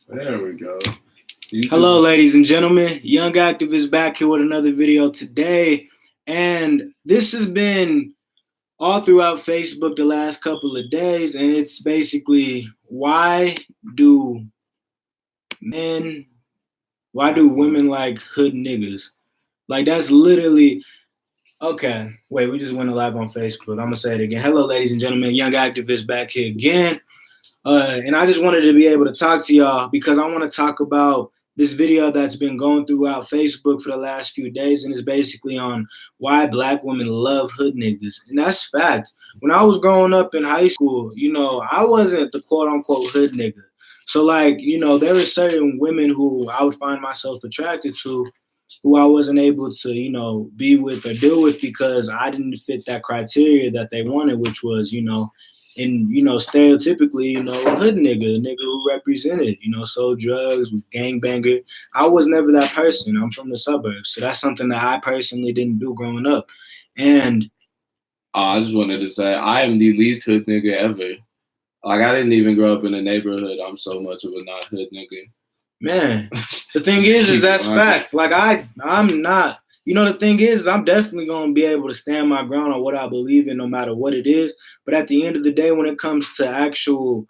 There we go. Hello, ladies and gentlemen. Young Activist back here with another video today. And this has been all throughout Facebook the last couple of days. And it's basically, why do women like hood niggas? Like, that's literally, okay. Wait, we just went live on Facebook. I'm going to say it again. Hello, ladies and gentlemen. Young Activist back here again. And I just wanted to be able to talk to y'all because I want to talk about this video that's been going throughout Facebook for the last few days, and it's basically on why black women love hood niggas. And that's fact. When I was growing up in high school, I wasn't the quote-unquote hood nigga. So, there were certain women who I would find myself attracted to who I wasn't able to, be with or deal with because I didn't fit that criteria that they wanted, which was, stereotypically, a hood nigga, a nigga who represented, sold drugs, was gangbanger. I was never that person. I'm from the suburbs. So that's something that I personally didn't do growing up. And I just wanted to say, I am the least hood nigga ever. Like, I didn't even grow up in a neighborhood. I'm so much of a not hood nigga. Man, the thing is that's fact. Like, I'm not. The thing is, I'm definitely going to be able to stand my ground on what I believe in, no matter what it is. But at the end of the day, when it comes to actual,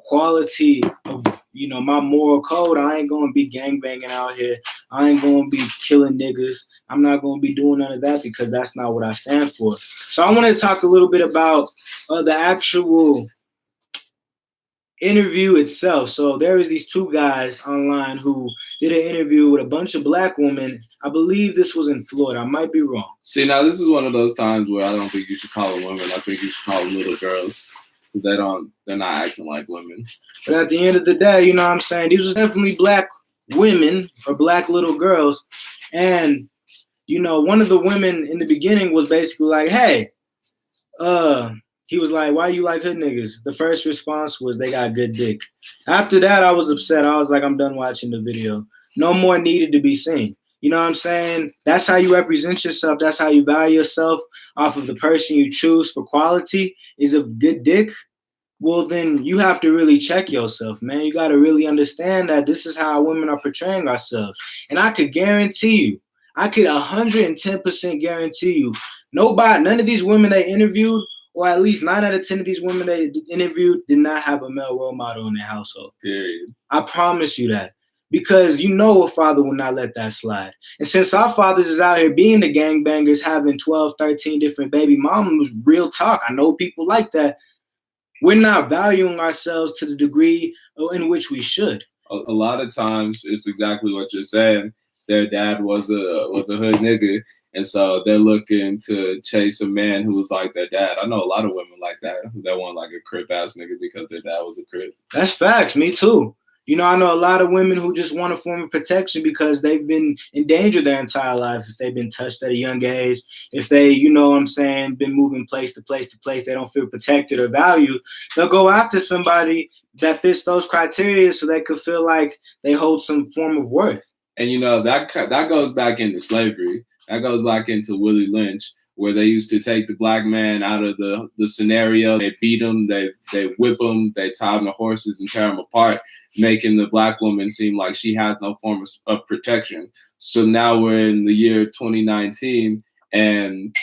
quality of, my moral code, I ain't going to be gangbanging out here. I ain't going to be killing niggas. I'm not going to be doing none of that because that's not what I stand for. So I want to talk a little bit about the actual interview itself. So there is these two guys online who did an interview with a bunch of black women. I believe this was in Florida. I might be wrong. See, now this is one of those times where I don't think you should call them women. I think you should call them little girls because they're not acting like women. But at the end of the day, these was definitely black women or black little girls. And, one of the women in the beginning was basically like, hey, he was like, why you like hood niggas? The first response was they got good dick. After that, I was upset. I was like, I'm done watching the video. No more needed to be seen. You know what I'm saying? That's how you represent yourself. That's how you value yourself off of the person you choose for quality is a good dick. Well, then you have to really check yourself, man. You got to really understand that this is how women are portraying ourselves. And I could guarantee you, I could 110% guarantee you, none of these women they interviewed, or at least 9 out of 10 of these women they interviewed did not have a male role model in their household. Period. I promise you that. Because a father will not let that slide. And since our fathers is out here being the gangbangers, having 12, 13 different baby mamas, real talk, I know people like that, we're not valuing ourselves to the degree in which we should. A lot of times, it's exactly what you're saying. Their dad was a hood nigga, and so they're looking to chase a man who was like their dad. I know a lot of women like that want like a crip ass nigga because their dad was a crip. That's facts. Me too. I know a lot of women who just want a form of protection because they've been in danger their entire life. If they've been touched at a young age, if they, been moving place to place to place, they don't feel protected or valued, they'll go after somebody that fits those criteria so they could feel like they hold some form of worth. And, that goes back into slavery. That goes back into Willie Lynch, where they used to take the black man out of the scenario. They beat him, they whip him, they tie him to horses and tear him apart, making the black woman seem like she has no form of protection. So now we're in the year 2019, and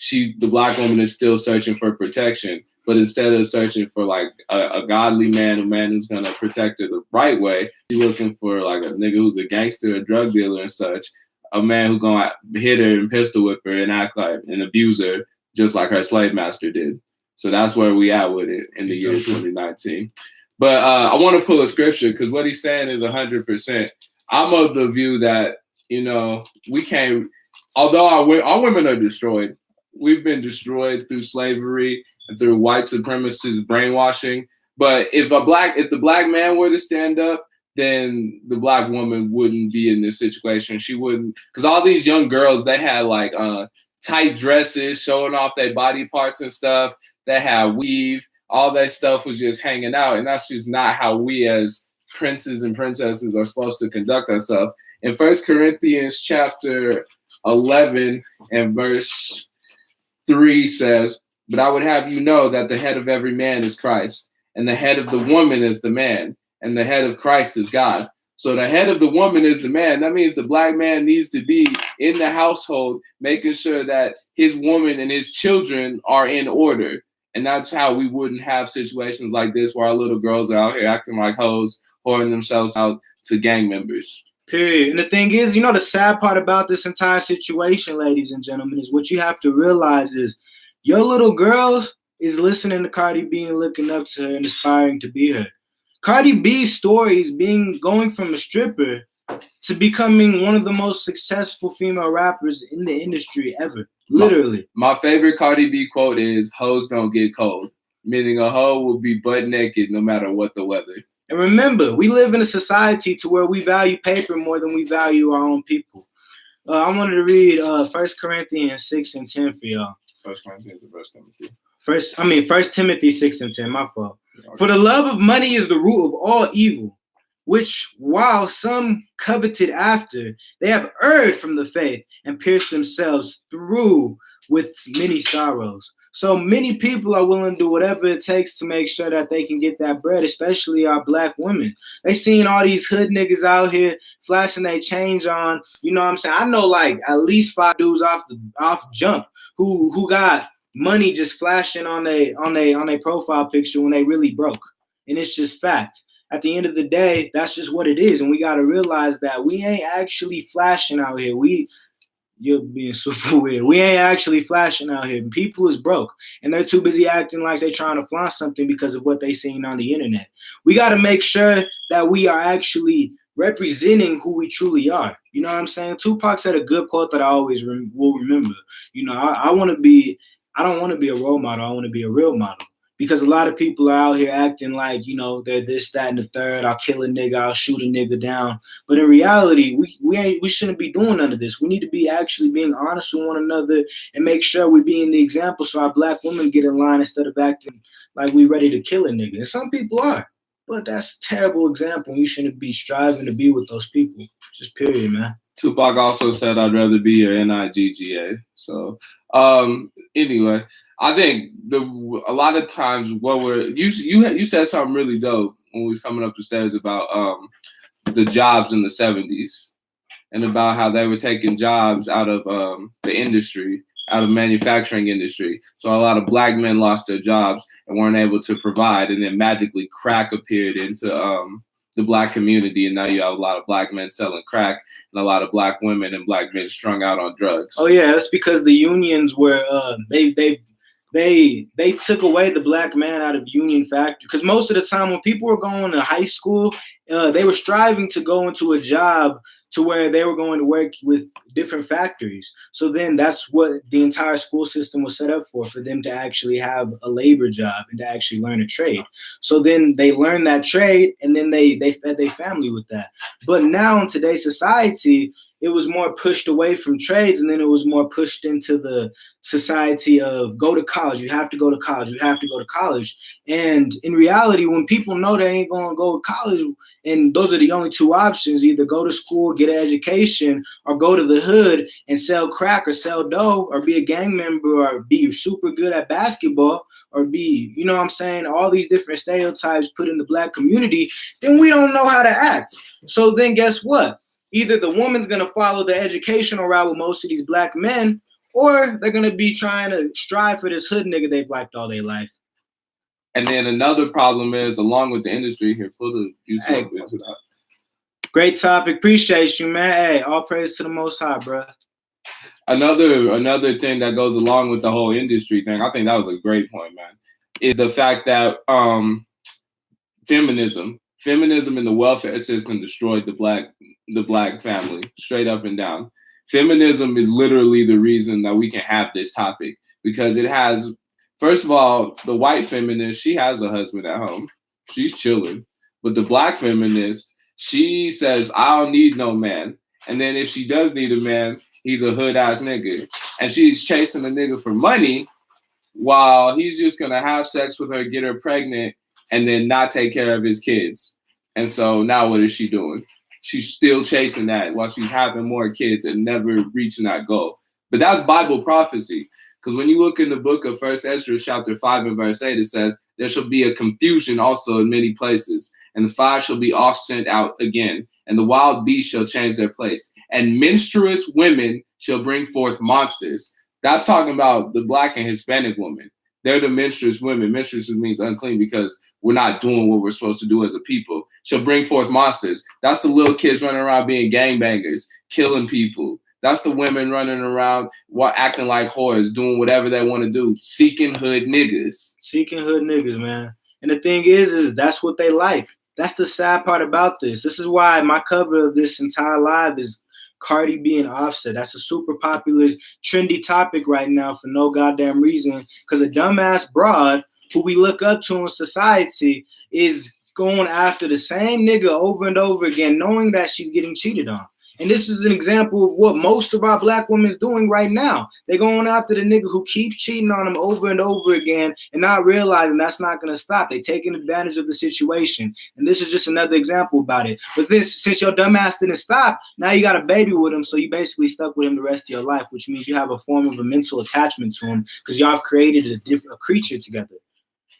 the black woman is still searching for protection. But instead of searching for like a godly man, a man who's gonna protect her the right way, she's looking for like a nigga who's a gangster, a drug dealer and such. A man who's gonna hit her and pistol whip her and act like an abuser, just like her slave master did. So that's where we at with it in the year 2019. But I want to pull a scripture because what he's saying is 100%. I'm of the view that, we can't, although our women are destroyed, we've been destroyed through slavery and through white supremacist brainwashing. But if the black man were to stand up, then the black woman wouldn't be in this situation. She wouldn't, because all these young girls, they had like tight dresses showing off their body parts and stuff. They had weave. All that stuff was just hanging out. And that's just not how we as princes and princesses are supposed to conduct ourselves. In 1 Corinthians chapter 11 and verse 3 says, "But I would have you know that the head of every man is Christ, and the head of the woman is the man, and the head of Christ is God. So the head of the woman is the man. That means the black man needs to be in the household, making sure that his woman and his children are in order. And that's how we wouldn't have situations like this where our little girls are out here acting like hoes, whoring themselves out to gang members. Period. And the thing is, you know, the sad part about this entire situation, ladies and gentlemen, is what you have to realize is your little girls is listening to Cardi B and looking up to her and aspiring to be her. Cardi B's story is going from a stripper to becoming one of the most successful female rappers in the industry ever. Literally. My favorite Cardi B quote is, "Hoes don't get cold," meaning a hoe will be butt naked no matter what the weather. And remember, we live in a society to where we value paper more than we value our own people. I wanted to read 1 Corinthians 6 and 10 for y'all. 1 Corinthians and verse 3. 1 Timothy 6 and 10, my fault. For the love of money is the root of all evil, which while some coveted after, they have erred from the faith and pierced themselves through with many sorrows. So many people are willing to do whatever it takes to make sure that they can get that bread, especially our black women. They seeing all these hood niggas out here flashing their change on, you know what I'm saying? I know like at least 5 dudes off jump who got money just flashing on their profile picture when they really broke. And it's just fact. At the end of the day, that's just what it is. And we got to realize that we ain't actually flashing out here. You're being super weird. We ain't actually flashing out here. People is broke. And they're too busy acting like they're trying to flaunt something because of what they seen on the internet. We got to make sure that we are actually representing who we truly are. You know what I'm saying? Tupac said a good quote that I always will remember. You know, I don't want to be a role model. I want to be a real model. Because a lot of people are out here acting like, you know, they're this, that, and the third. I'll kill a nigga. I'll shoot a nigga down. But in reality, we shouldn't be doing none of this. We need to be actually being honest with one another and make sure we're being the example so our black women get in line instead of acting like we ready to kill a nigga. And some people are. But that's a terrible example. You shouldn't be striving to be with those people. Just period, man. Tupac also said, "I'd rather be your NIGGA." So anyway, I think a lot of times what you said something really dope when we was coming up the stairs about the jobs in the 70s and about how they were taking jobs out of the industry, out of manufacturing industry. So a lot of black men lost their jobs and weren't able to provide, and then magically crack appeared into the black community, and now you have a lot of black men selling crack and a lot of black women and black men strung out on drugs. Oh yeah, that's because the unions were they took away the black man out of union factory. Because most of the time when people were going to high school, they were striving to go into a job to where they were going to work with different factories. So then that's what the entire school system was set up for them to actually have a labor job and to actually learn a trade. So then they learned that trade and then they fed their family with that. But now in today's society, it was more pushed away from trades, and then it was more pushed into the society of go to college. You have to go to college. You have to go to college. And in reality, when people know they ain't going to go to college, and those are the only 2 options, either go to school, get an education, or go to the hood and sell crack or sell dough or be a gang member or be super good at basketball or be, you know what I'm saying, all these different stereotypes put in the black community, then we don't know how to act. So then guess what? Either the woman's going to follow the educational route with most of these black men, or they're going to be trying to strive for this hood nigga they've liked all their life. And then another problem is, along with the industry here, pull the YouTube into that. Great topic. Appreciate you, man. Hey, all praise to the Most High, bro. Another thing that goes along with the whole industry thing, I think that was a great point, man, is the fact that feminism in the welfare system destroyed the black family, straight up and down. Feminism is literally the reason that we can have this topic, because it has, first of all, the white feminist, she has a husband at home. She's chilling. But the black feminist, she says, I don't need no man. And then if she does need a man, he's a hood-ass nigga. And she's chasing a nigga for money while he's just going to have sex with her, get her pregnant, and then not take care of his kids. And so now what is she doing? She's still chasing that while she's having more kids and never reaching that goal. But that's Bible prophecy. Because when you look in the book of 1 Esdras chapter 5 and verse 8, it says, there shall be a confusion also in many places. and the fire shall be off sent out again, and the wild beasts shall change their place, and menstruous women shall bring forth monsters. That's talking about the Black and Hispanic women. They're the menstruous women. Menstruous means unclean because we're not doing what we're supposed to do as a people. Shall bring forth monsters. That's the little kids running around being gangbangers, killing people. That's the women running around acting like whores, doing whatever they want to do, seeking hood niggas. Seeking hood niggas, man. And the thing is that's what they like. That's the sad part about this. This is why my cover of this entire live is Cardi B and Offset. That's a super popular, trendy topic right now for no goddamn reason. Because a dumbass broad who we look up to in society is going after the same nigga over and over again, knowing that she's getting cheated on. And this is an example of what most of our Black women is doing right now. They're going after the nigga who keeps cheating on them over and over again and not realizing that's not going to stop. They're taking advantage of the situation. And this is just another example about it. But this, since your dumb ass didn't stop, now you got a baby with him, so you basically stuck with him the rest of your life, which means you have a form of a mental attachment to him because y'all have created a creature together.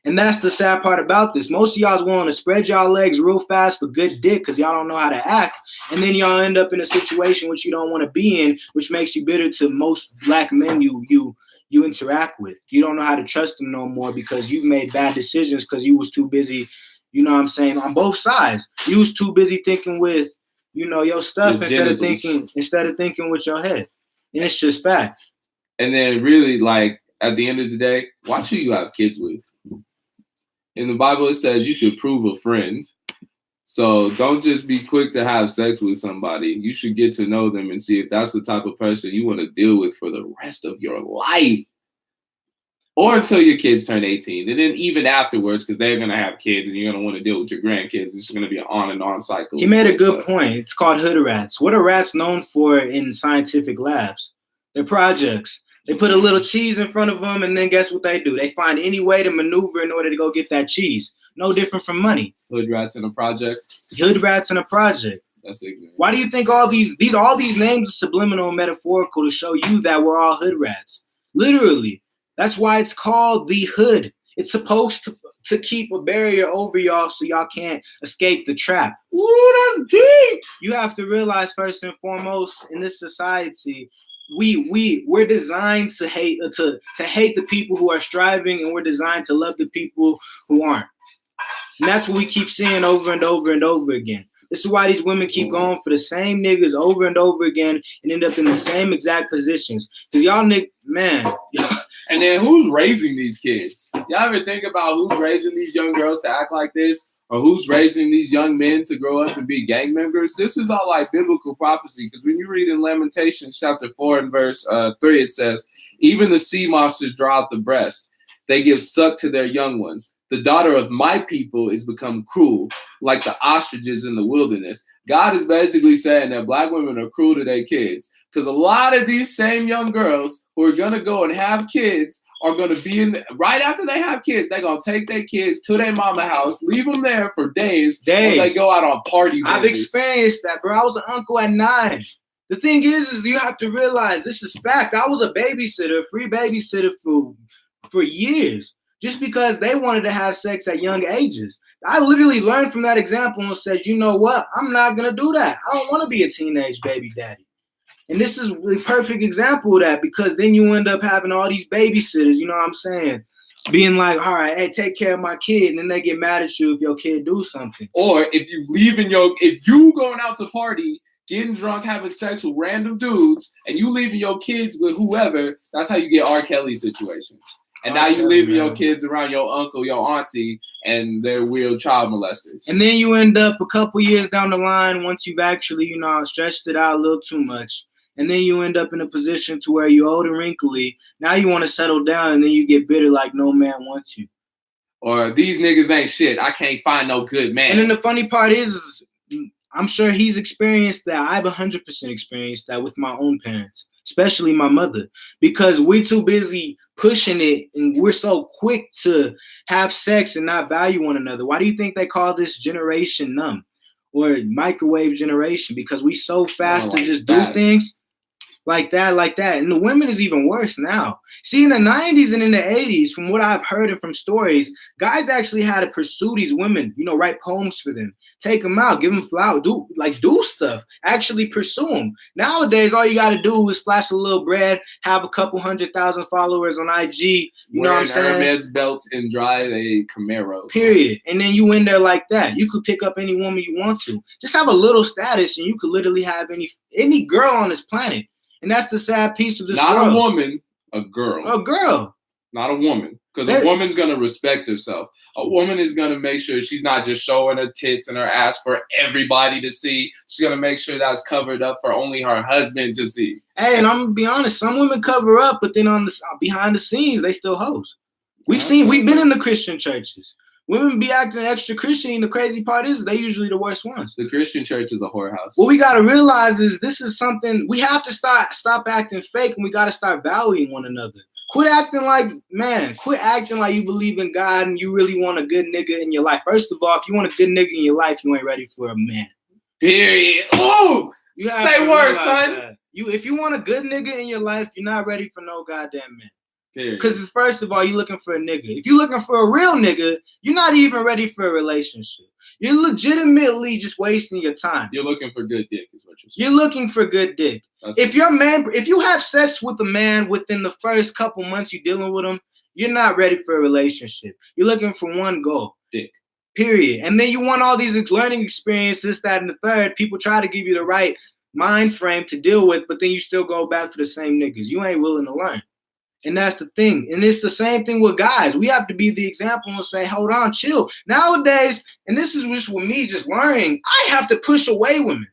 And that's the sad part about this. Most of y'all's willing to spread y'all legs real fast for good dick because y'all don't know how to act. And then y'all end up in a situation which you don't want to be in, which makes you bitter to most Black men you interact with. You don't know how to trust them no more because you've made bad decisions because you was too busy, you know what I'm saying, on both sides. You was too busy thinking with, your stuff instead of thinking with your head. And it's just fact. And then really, like, at the end of the day, watch who you have kids with. In the Bible, it says you should prove a friend. So don't just be quick to have sex with somebody. You should get to know them and see if that's the type of person you want to deal with for the rest of your life. Or until your kids turn 18. And then even afterwards, because they're going to have kids and you're going to want to deal with your grandkids. It's going to be an on and on cycle. He made a good point. It's called hood rats. What are rats known for in scientific labs? They're projects. They put a little cheese in front of them, and then guess what they do? They find any way to maneuver in order to go get that cheese. No different from money. Hood rats in a project. Hood rats in a project. That's exactly. Why do you think all these names are subliminal and metaphorical to show you that we're all hood rats? Literally. That's why it's called the hood. It's supposed to keep a barrier over y'all so y'all can't escape the trap. Ooh, that's deep. You have to realize first and foremost in this society, we're designed to hate the people who are striving, and we're designed to love the people who aren't. And that's what we keep seeing over and over and over again. This is why these women keep going for the same niggas over and over again and end up in the same exact positions. Because y'all man. And then who's raising these kids? Y'all ever think about who's raising these young girls to act like this? Or who's raising these young men to grow up and be gang members? This is all like biblical prophecy. Because when you read in Lamentations chapter 4 and verse 3, it says, even the sea monsters draw out the breast. They give suck to their young ones. The daughter of my people is become cruel, like the ostriches in the wilderness. God is basically saying that Black women are cruel to their kids. Because a lot of these same young girls who are going to go and have kids are going to be right after they have kids, they're going to take their kids to their mama house, leave them there for days. While they go out on party I've experienced that, bro. I was an uncle at 9. The thing is you have to realize this is fact. I was a babysitter, free babysitter for years, just because they wanted to have sex at young ages. I literally learned from that example and said, you know what? I'm not going to do that. I don't want to be a teenage baby daddy. And this is the perfect example of that, because then you end up having all these babysitters, you know what I'm saying, being like, all right, hey, take care of my kid, and then they get mad at you if your kid do something. Or if you going out to party, getting drunk, having sex with random dudes, and you leaving your kids with whoever, that's how you get R. Kelly situations. And now you leaving your kids around your uncle, your auntie, and they're real child molesters. And then you end up a couple years down the line, once you've actually, stretched it out a little too much. And then you end up in a position to where you're old and wrinkly. Now you want to settle down, and then you get bitter like no man wants you. Or these niggas ain't shit. I can't find no good man. And then the funny part is I'm sure he's experienced that. I've 100% experienced that with my own parents, especially my mother, because we're too busy pushing it, and we're so quick to have sex and not value one another. Why do you think they call this generation numb or microwave generation? Because we so fast to just do things. like that. And the women is even worse now. See, in the 90s and in the 80s, from what I've heard and from stories, guys actually had to pursue these women, you know, write poems for them, take them out, give them flowers, do stuff, actually pursue them. Nowadays, all you got to do is flash a little bread, have a couple 100,000 followers on IG, you know what I'm saying? Hermes belts and drive a Camaro. Period. And then you in there like that. You could pick up any woman you want to. Just have a little status and you could literally have any girl on this planet. And that's the sad piece of this world. Not a woman, a girl. A girl. Not a woman. Because a woman's going to respect herself. A woman is going to make sure she's not just showing her tits and her ass for everybody to see. She's going to make sure that's covered up for only her husband to see. Hey, and I'm going to be honest, some women cover up, but then on the behind the scenes, they still hoes. We've been in the Christian churches. Women be acting extra Christian, and the crazy part is they usually the worst ones. The Christian church is a whorehouse. What we got to realize is this is something we have to stop acting fake, and we got to start valuing one another. Quit acting like you believe in God and you really want a good nigga in your life. First of all, if you want a good nigga in your life, you ain't ready for a man. Period. Oh, say words, son. That. If you want a good nigga in your life, you're not ready for no goddamn man. Because first of all, you're looking for a nigga. If you're looking for a real nigga, you're not even ready for a relationship. You're legitimately just wasting your time. You're looking for good dick, is what you're saying. You're looking for good dick. If you have sex with a man within the first couple months you're dealing with him, you're not ready for a relationship. You're looking for one goal. Dick. Period. And then you want all these learning experiences, that, and the third. People try to give you the right mind frame to deal with, but then you still go back for the same niggas. You ain't willing to learn. And that's the thing. And it's the same thing with guys. We have to be the example and say, hold on, chill. Nowadays, and this is just with me just learning, I have to push away women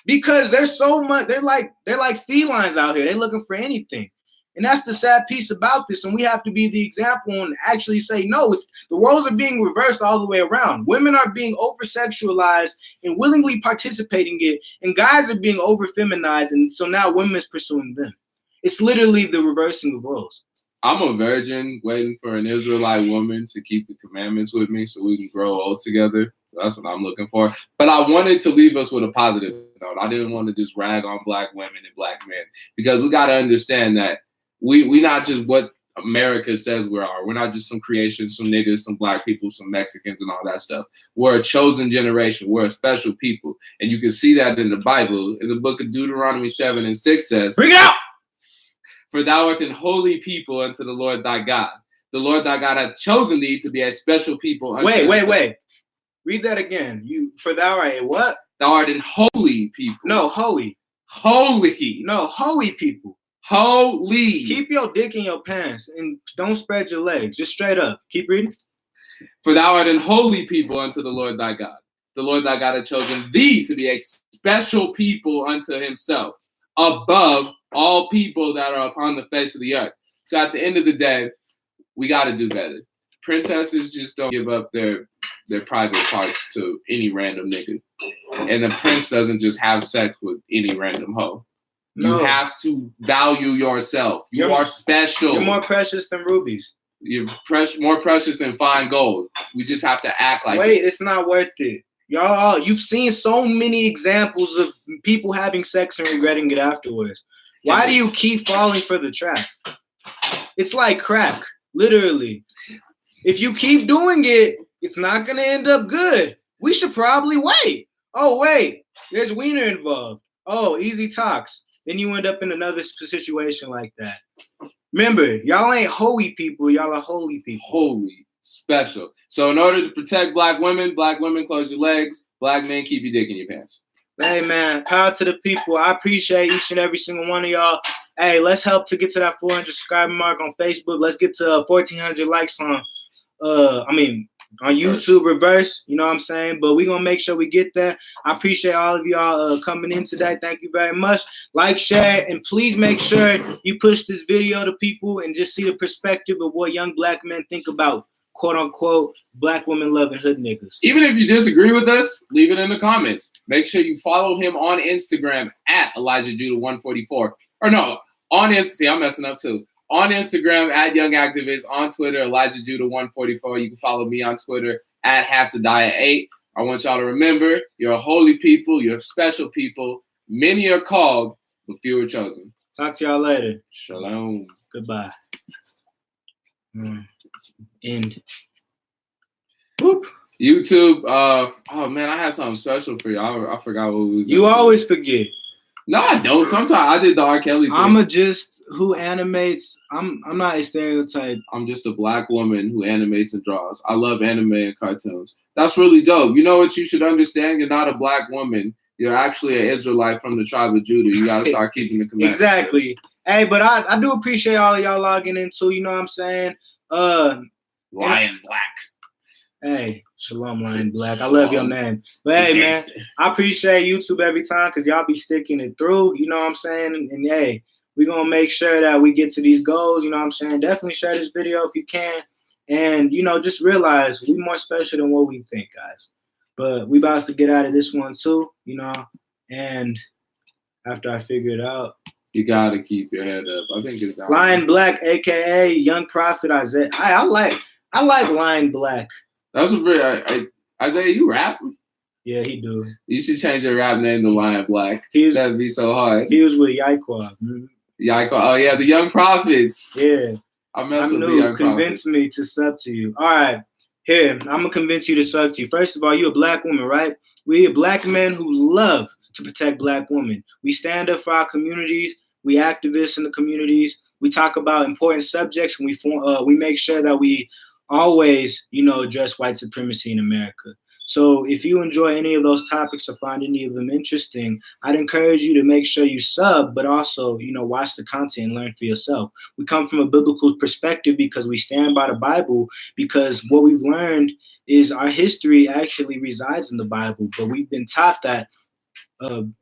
because there's so much, they're like felines out here. They're looking for anything. And that's the sad piece about this. And we have to be the example and actually say, no, the roles are being reversed all the way around. Women are being over-sexualized and willingly participating in it. And guys are being over-feminized. And so now women is pursuing them. It's literally the reversing of roles. I'm a virgin waiting for an Israelite woman to keep the commandments with me so we can grow old together. So that's what I'm looking for. But I wanted to leave us with a positive note. I didn't want to just rag on black women and black men because we got to understand that we not just what America says we are. We're not just some creations, some niggas, some black people, some Mexicans and all that stuff. We're a chosen generation. We're a special people. And you can see that in the Bible. In the book of Deuteronomy 7:6 says, bring it out! For thou art an holy people unto the Lord thy God. The Lord thy God hath chosen thee to be a special people unto himself. Wait. Read that again. For thou art a what? Thou art an holy people. No, holy. Holy. No, holy people. Holy. Keep your dick in your pants and don't spread your legs. Just straight up. Keep reading. For thou art an holy people unto the Lord thy God. The Lord thy God hath chosen thee to be a special people unto himself, above all people that are upon the face of the earth. So at the end of the day, we got to do better. Princesses just don't give up their private parts to any random nigga. And a prince doesn't just have sex with any random hoe. No. You have to value yourself. You are special. You're more precious than rubies. You're more precious than fine gold. We just have to act like Wait, it's not worth it. Y'all, you've seen so many examples of people having sex and regretting it afterwards. Why do you keep falling for the trap? It's like crack, literally. If you keep doing it, it's not going to end up good. We should probably wait. Oh, wait, there's wiener involved. Oh, easy talks. Then you end up in another situation like that. Remember, y'all ain't holy people. Y'all are holy people. Holy, special. So in order to protect black women, close your legs. Black men, keep your dick in your pants. Hey, man, power to the people. I appreciate each and every single one of y'all. Hey, let's help to get to that 400 subscriber mark on Facebook. Let's get to 1,400 likes on YouTube reverse. You know what I'm saying? But we're going to make sure we get there. I appreciate all of y'all coming in today. Thank you very much. Like, share, and please make sure you push this video to people and just see the perspective of what young black men think about, quote unquote, black women loving hood niggas. Even if you disagree with us, leave it in the comments. Make sure you follow him on Instagram at Elijah Judah 144. Or no, on Instagram. See, I'm messing up too. On Instagram at Young Activist. On Twitter, Elijah Judah 144. You can follow me on Twitter at Hasadiah8. I want y'all to remember, you're a holy people. You're a special people. Many are called, but few are chosen. Talk to y'all later. Shalom. Goodbye. End. Whoop. YouTube. Oh man, I had something special for you. I forgot what we was. You always forget. No, I don't. Sometimes I did the R. Kelly thing. I'm just who animates. I'm not a stereotype. I'm just a black woman who animates and draws. I love anime and cartoons. That's really dope. You know what you should understand? You're not a black woman. You're actually an Israelite from the tribe of Judah. You gotta start keeping the commandments. Exactly. Hey, but I do appreciate all of y'all logging in too. You know what I'm saying? Lion Black. Hey, Shalom Lion Black. I love your name. But hey, man, I appreciate YouTube every time because y'all be sticking it through. You know what I'm saying? And hey, we're going to make sure that we get to these goals. You know what I'm saying? Definitely share this video if you can. And, you know, just realize we're more special than what we think, guys. But we about to get out of this one too, you know. And after I figure it out. You got to keep your head up. I think it's down. Lion Black, a.k.a. Young Prophet Isaiah. I like Lion Black. That's a very Isaiah. You rap? Yeah, he do. You should change your rap name to Lion Black. That'd be so hard. He was with Yaikwa. Yaikwa. Oh yeah, the Young Prophets. Yeah, I mess with the Young Prophets. Convince me to sub to you. All right, here I'm gonna convince you to sub to you. First of all, you a black woman, right? We are black men who love to protect black women. We stand up for our communities. We activists in the communities. We talk about important subjects, and we make sure that we always, you know, address white supremacy in America. So if you enjoy any of those topics or find any of them interesting, I'd encourage you to make sure you sub, but also, you know, watch the content and learn for yourself. We come from a biblical perspective because we stand by the Bible, because what we've learned is our history actually resides in the Bible, but we've been taught that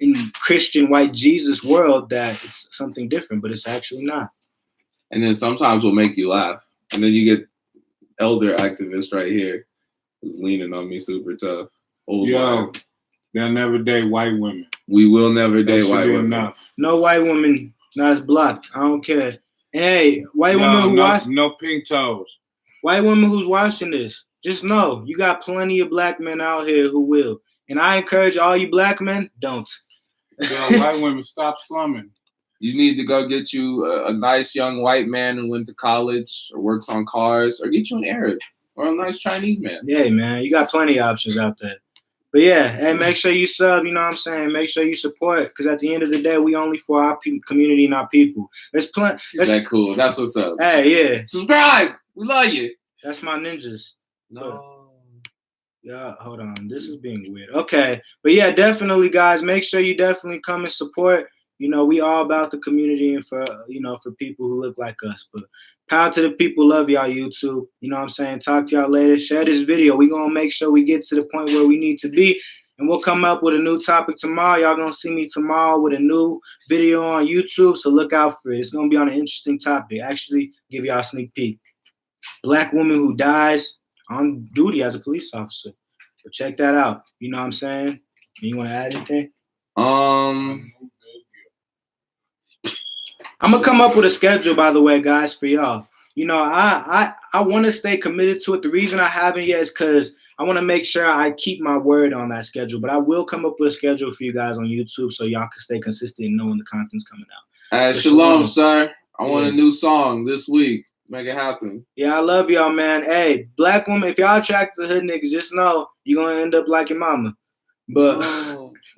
in Christian white Jesus world that it's something different, but it's actually not. And then sometimes we'll make you laugh. And then you get elder activist right here who's leaning on me super tough. Yo, they'll never date white women. We will never date white women. Enough. No white woman, not blocked. I don't care. And hey, white women who watch no pink toes. White women who's watching this, just know you got plenty of black men out here who will. And I encourage all you black men, don't. Yo, white women, stop slumming. You need to go get you a nice young white man who went to college or works on cars, or get you an Arab or a nice Chinese man. Yeah, man, you got plenty of options out there. But yeah, hey, make sure you sub, you know what I'm saying? Make sure you support, because at the end of the day, we only for our community and our people. There's plenty. Is that cool? That's what's up. Hey, yeah. Subscribe. We love you. That's my ninjas. No. Yeah, hold on. This is being weird. Okay. But yeah, definitely, guys, make sure you definitely come and support. You know, we all about the community and for, you know, for people who look like us. But power to the people. Love y'all, YouTube. You know what I'm saying? Talk to y'all later. Share this video. We're going to make sure we get to the point where we need to be. And we'll come up with a new topic tomorrow. Y'all going to see me tomorrow with a new video on YouTube. So look out for it. It's going to be on an interesting topic. Actually, give y'all a sneak peek. Black woman who dies on duty as a police officer. So check that out. You know what I'm saying? You want to add anything? I'm gonna come up with a schedule, by the way, guys, for y'all. You know, I want to stay committed to it. The reason I haven't yet is because I want to make sure I keep my word on that schedule. But I will come up with a schedule for you guys on YouTube so y'all can stay consistent and know when the content's coming out. Shalom, sir. I want a new song this week. Make it happen. Yeah, I love y'all, man. Hey, black woman, if y'all attracted to hood niggas, just know you're gonna end up like your mama. But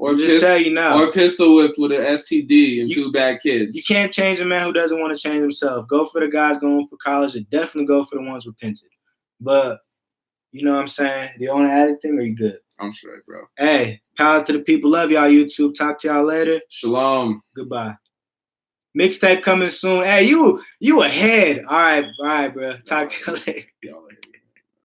or just tell you now. Or pistol whipped with an STD and two bad kids. You can't change a man who doesn't want to change himself. Go for the guys going for college, and definitely go for the ones repented. But you know what I'm saying? Do you want to add anything, or you good? I'm straight, bro. Hey, power to the people. Love y'all, YouTube. Talk to y'all later. Shalom. Goodbye. Mixtape coming soon. Hey, you ahead. All right, bro. Talk to you later.